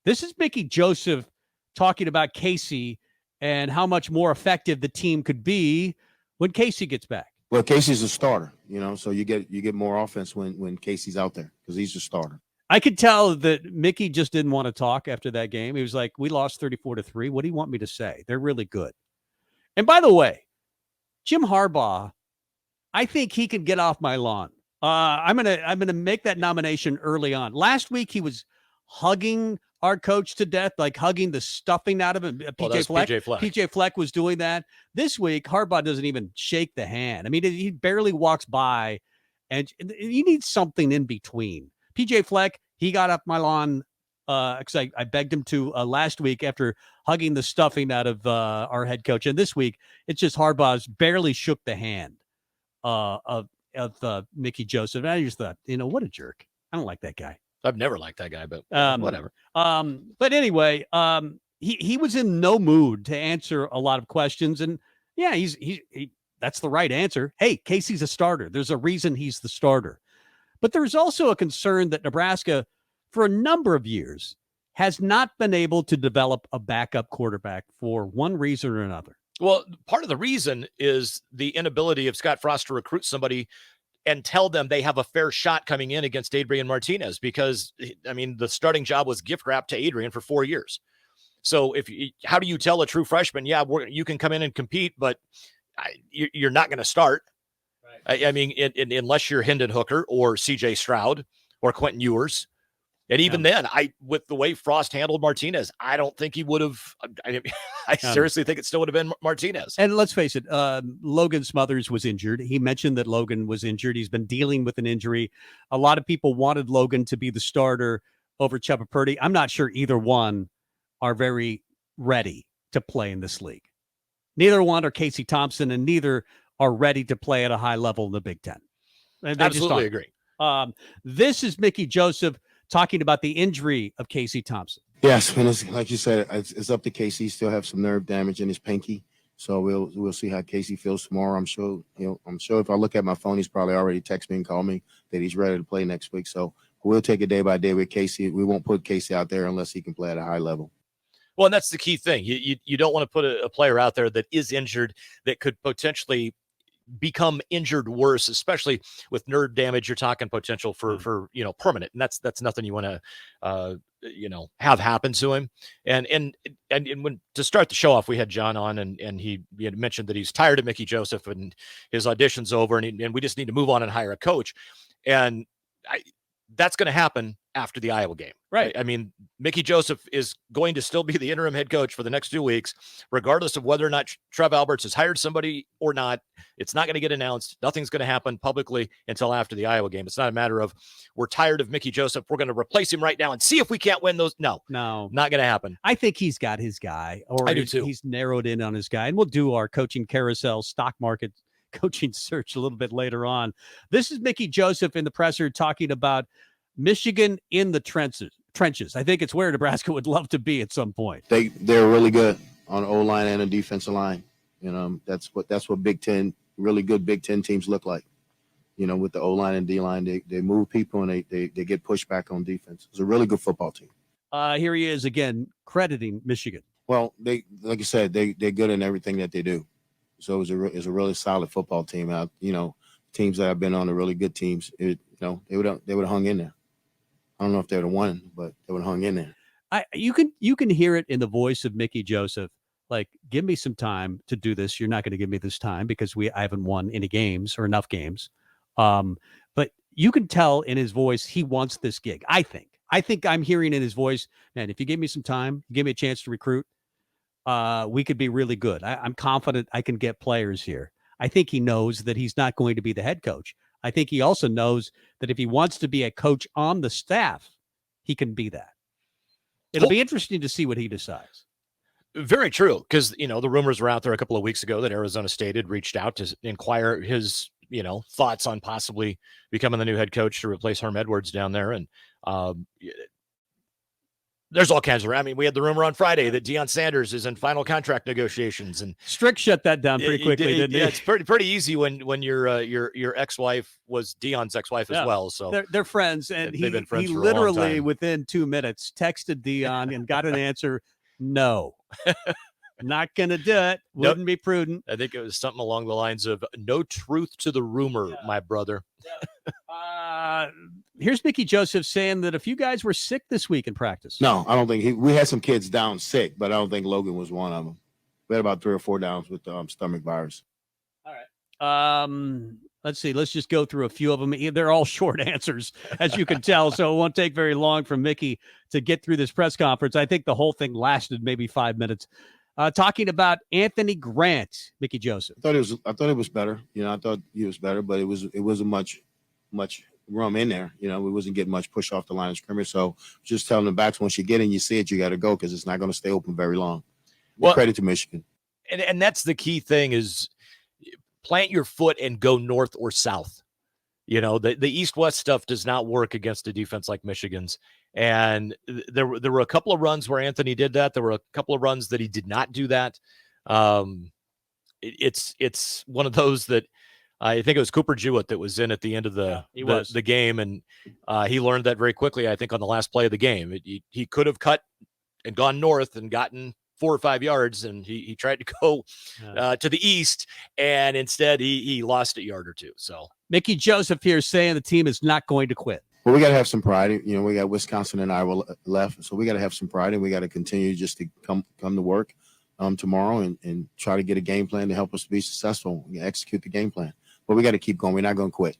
This is Mickey Joseph talking about Casey and how much more effective the team could be when Casey gets back. Well, Casey's a starter, so you get more offense when Casey's out there because he's a starter. I could tell that Mickey just didn't want to talk after that game. He was like, we lost 34-3. What do you want me to say? They're really good. And by the way, Jim Harbaugh, I think he can get off my lawn. I'm gonna make that nomination early on. Last week he was hugging our coach to death, like hugging the stuffing out of him. PJ Fleck. PJ Fleck was doing that. This week, Harbaugh doesn't even shake the hand. I mean, he barely walks by, and you need something in between. PJ Fleck, he got off my lawn because I begged him to last week after hugging the stuffing out of our head coach. And this week, it's just Harbaugh's barely shook the hand of Mickey Joseph. And I just thought, what a jerk. I don't like that guy. I've never liked that guy, but whatever. But anyway, he was in no mood to answer a lot of questions. And yeah, he that's the right answer. Hey, Casey's a starter. There's a reason he's the starter. But there's also a concern that Nebraska, for a number of years, has not been able to develop a backup quarterback for one reason or another. Well, part of the reason is the inability of Scott Frost to recruit somebody and tell them they have a fair shot coming in against Adrian Martinez, because, I mean, the starting job was gift wrapped to Adrian for 4 years. So how do you tell a true freshman, you can come in and compete, but you're not going to start? Right. I mean, unless you're Hendon Hooker or CJ Stroud or Quentin Ewers. And even then, with the way Frost handled Martinez, I don't think he would have. I seriously think it still would have been Martinez. And let's face it, Logan Smothers was injured. He mentioned that Logan was injured. He's been dealing with an injury. A lot of people wanted Logan to be the starter over Chubba Purdy. I'm not sure either one are very ready to play in this league. Neither one are Casey Thompson, and neither are ready to play at a high level in the Big Ten. Absolutely agree. This is Mickey Joseph talking about the injury of Casey Thompson. Yes, and it's, like you said, it's up to Casey. He still have some nerve damage in his pinky, so we'll see how Casey feels tomorrow. I'm sure if I look at my phone, he's probably already texted me and called me that he's ready to play next week. So we'll take it day by day with Casey. We won't put Casey out there unless he can play at a high level. Well, and that's the key thing. You don't want to put a player out there that is injured that could potentially become injured worse, especially with nerve damage. You're talking potential for permanent, and that's nothing you want to have happen to him. And when to start the show off, we had John on, and he had mentioned that he's tired of Mickey Joseph and his audition's over, and we just need to move on and hire a coach. And that's going to happen after the Iowa game. Right. I mean, Mickey Joseph is going to still be the interim head coach for the next 2 weeks, regardless of whether or not Trev Alberts has hired somebody or not. It's not going to get announced. Nothing's going to happen publicly until after the Iowa game. It's not a matter of we're tired of Mickey Joseph, we're going to replace him right now and see if we can't win those. No, not going to happen. I think he's got his guy, or I do too. He's narrowed in on his guy, and we'll do our coaching carousel stock market coaching search a little bit later on. This is Mickey Joseph in the presser talking about Michigan in the trenches. I think it's where Nebraska would love to be at some point. They're really good on the O-line and the defensive line. That's what Big Ten, really good Big Ten teams look like. With the O-line and D-line, they move people and they get pushed back on defense. It's a really good football team. Here he is again, crediting Michigan. Well, like I said, they're good in everything that they do. So it's a really solid football team. Teams that have been on the really good teams, they would have hung in there. I don't know if they would have won, but they would have hung in there. You can hear it in the voice of Mickey Joseph. Like, give me some time to do this. You're not going to give me this time because I haven't won any games or enough games. But you can tell in his voice he wants this gig. I think I'm hearing in his voice, man, if you give me some time, give me a chance to recruit, we could be really good. I'm confident I can get players here. I think he knows that he's not going to be the head coach. I think he also knows that if he wants to be a coach on the staff, he can be that. It'll be interesting to see what he decides. Very true, because, the rumors were out there a couple of weeks ago that Arizona State had reached out to inquire his, thoughts on possibly becoming the new head coach to replace Herm Edwards down there. And There's all kinds of. I mean, we had the rumor on Friday that Deion Sanders is in final contract negotiations, and Strick shut that down pretty quickly, didn't he? Yeah, it's pretty easy when your ex-wife was Deion's ex-wife as well. So they're friends, and they've been friends he for a long literally time. within 2 minutes texted Deion and got an answer. No, not gonna do it. Wouldn't be prudent. I think it was something along the lines of "No truth to the rumor, my brother." Here's Mickey Joseph saying that a few guys were sick this week in practice. No, I don't think we had some kids down sick, but I don't think Logan was one of them. We had about 3 or 4 downs with the stomach virus. All right. Let's see. Let's just go through a few of them. They're all short answers, as you can tell, so it won't take very long for Mickey to get through this press conference. I think the whole thing lasted maybe 5 minutes. Talking about Anthony Grant, Mickey Joseph. I thought it was better. I thought he was better, but it wasn't much room in there. We wasn't getting much push off the line of scrimmage. So just telling the backs, once you get in, you see it, you got to go because it's not going to stay open very long. Well, credit to Michigan. And that's the key thing is plant your foot and go north or south. The east-west stuff does not work against a defense like Michigan's. And there were a couple of runs where Anthony did that. There were a couple of runs that he did not do that. It's one of those that I think it was Cooper Jewett that was in at the end of the game, and he learned that very quickly, I think, on the last play of the game. He could have cut and gone north and gotten 4 or 5 yards, and he tried to go to the east, and instead he lost a yard or two. So Mickey Joseph here saying the team is not going to quit. Well, we got to have some pride. We got Wisconsin and Iowa left, so we got to have some pride, and we got to continue just to come to work tomorrow and try to get a game plan to help us be successful and execute the game plan. But we got to keep going. We're not going to quit.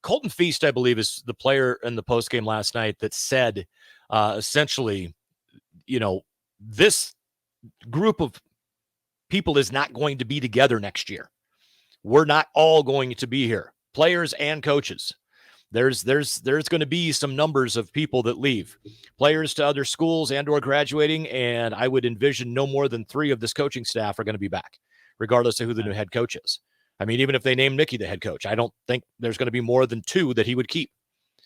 Colton Feast, I believe, is the player in the postgame last night that said essentially, this group of people is not going to be together next year. We're not all going to be here, players and coaches. There's going to be some numbers of people that leave, players to other schools and or graduating, and I would envision no more than 3 of this coaching staff are going to be back, regardless of who the new head coach is. I mean, even if they name Mickey the head coach, I don't think there's going to be more than 2 that he would keep.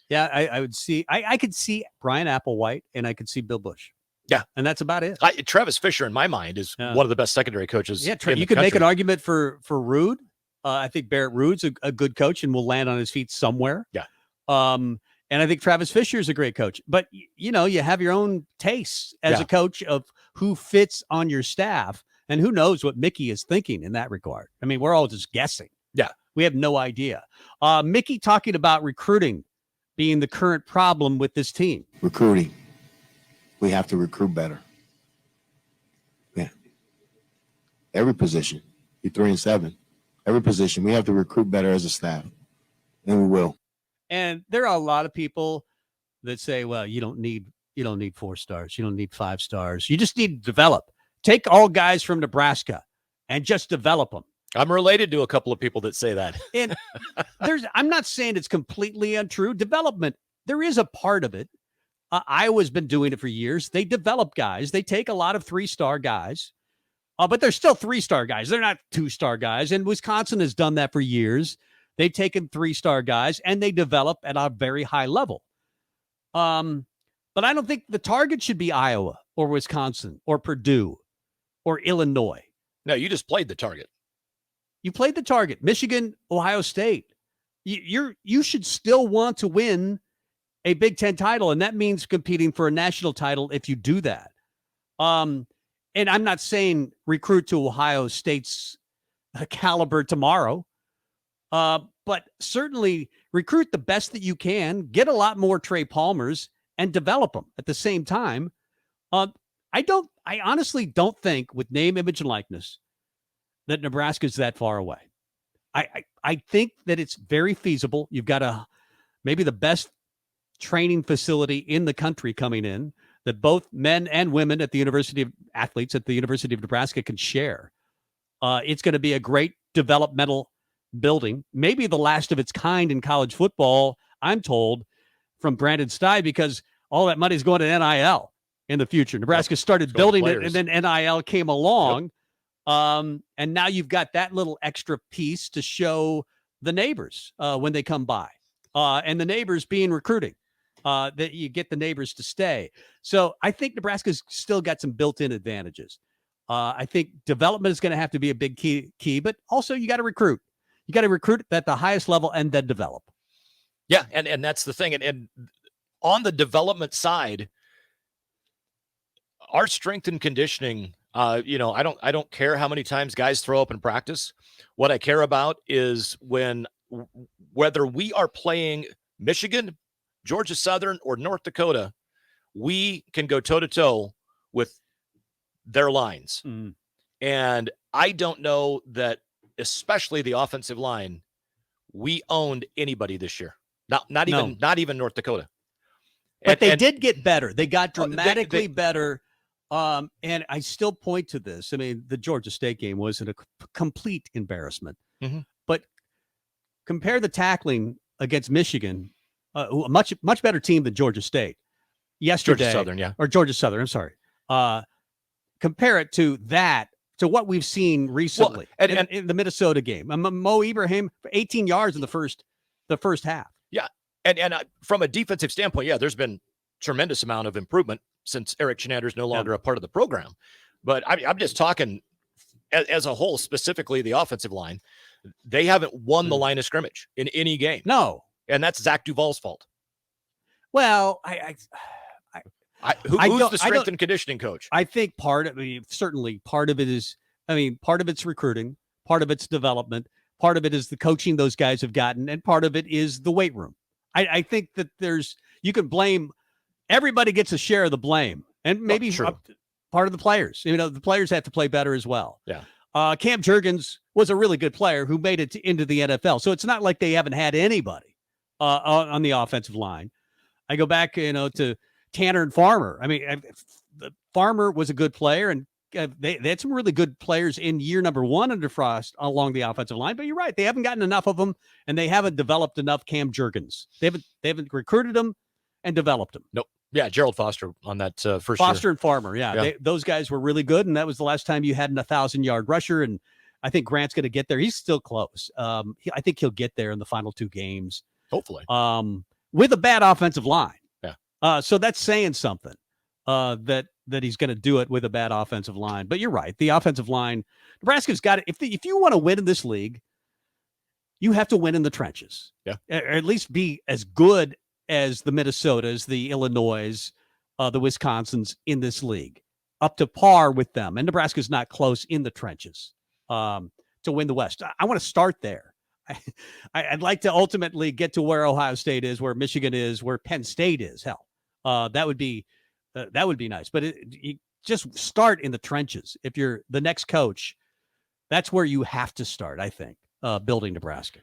Yeah, I would see. I could see Brian Applewhite, and I could see Bill Bush. Yeah, and that's about it. Travis Fisher, in my mind, is one of the best secondary coaches. Yeah, you could make an argument for Rude. I think Barrett Rude's a good coach and will land on his feet somewhere. Yeah. And I think Travis Fisher is a great coach. But, you have your own tastes as a coach of who fits on your staff. And who knows what Mickey is thinking in that regard. I mean, we're all just guessing. Yeah. We have no idea. Mickey talking about recruiting being the current problem with this team. Recruiting. We have to recruit better. Yeah. Every position. You're 3-7. Every position. We have to recruit better as a staff. And we will. And there are a lot of people that say, well, you don't need 4 stars. You don't need 5 stars. You just need to develop. Take all guys from Nebraska and just develop them. I'm related to a couple of people that say that. And I'm not saying it's completely untrue. Development, there is a part of it. Iowa's been doing it for years. They develop guys. They take a lot of 3-star guys, but they're still 3-star guys. They're not 2-star guys. And Wisconsin has done that for years. They've taken 3-star guys and they develop at a very high level. But I don't think the target should be Iowa or Wisconsin or Purdue or Illinois. No, you just played the target. You played the target. Michigan, Ohio State. You should still want to win a Big Ten title, and that means competing for a national title if you do that. And I'm not saying recruit to Ohio State's caliber tomorrow, but certainly recruit the best that you can, get a lot more Trey Palmers, and develop them at the same time. I honestly don't think with name, image, and likeness that Nebraska is that far away. I think that it's very feasible. You've got maybe the best training facility in the country coming in that both men and women at the University of Athletes at the University of Nebraska can share. It's going to be a great developmental building, maybe the last of its kind in college football, I'm told, from Brandon Stein, because all that money is going to NIL in the future. Nebraska started building it, and then NIL came along. Yep. And now you've got that little extra piece to show the neighbors when they come by, and the neighbors being recruiting. that you get the neighbors to stay. So I think Nebraska's still got some built-in advantages. I think development is going to have to be a big key, but also you got to recruit. You got to recruit at the highest level and then develop. Yeah, and that's the thing. And on the development side, our strength and conditioning, I don't care how many times guys throw up in practice. What I care about is whether we are playing Michigan, Georgia Southern, or North Dakota, we can go toe-to-toe with their lines. Mm. And I don't know that, especially the offensive line, we owned anybody this year. Not even North Dakota. But they did get better. They got dramatically better. And I still point to this. I mean, the Georgia State game wasn't a complete embarrassment. Mm-hmm. But compare the tackling against Michigan, a much better team than Georgia State yesterday. Georgia Southern, yeah. Or Georgia Southern, I'm sorry. Compare it to what we've seen recently in the Minnesota game. Mo Ibrahim, 18 yards in the first half. Yeah, and from a defensive standpoint, yeah, there's been tremendous amount of improvement since Eric Schneider's no longer a part of the program. But I'm just talking as a whole, specifically the offensive line. They haven't won the line of scrimmage in any game. No. And that's Zach Duvall's fault. Well, who's the strength and conditioning coach? I think certainly part of it is, part of it's recruiting, part of it's development, part of it is the coaching those guys have gotten, and part of it is the weight room. I think that you can blame, everybody gets a share of the blame, and maybe part of the players. The players have to play better as well. Yeah. Cam Jurgens was a really good player who made it into the NFL. So it's not like they haven't had anybody on the offensive line. I go back, to Tanner and Farmer. The Farmer was a good player, and they had some really good players in year number 1 under Frost along the offensive line. But you're right, they haven't gotten enough of them, and they haven't developed enough Cam Jurgens. They haven't recruited them and developed them. Nope. Yeah, Gerald Foster on that first Foster year. and Farmer, yeah. Those guys were really good, and that was the last time you had an 1,000-yard rusher, and I think Grant's going to get there. He's still close. I think he'll get there in the final 2 games. Hopefully. With a bad offensive line. Yeah. So that's saying something, that he's going to do it with a bad offensive line. But you're right. The offensive line, Nebraska's got it. If you want to win in this league, you have to win in the trenches. Yeah. Or at least be as good as the Minnesotas, the Illinois, the Wisconsins in this league, up to par with them. And Nebraska's not close in the trenches to win the West. I want to start there. I'd like to ultimately get to where Ohio State is, where Michigan is, where Penn State is. Hell, that would be nice. But you just start in the trenches. If you're the next coach, that's where you have to start, I think, building Nebraska.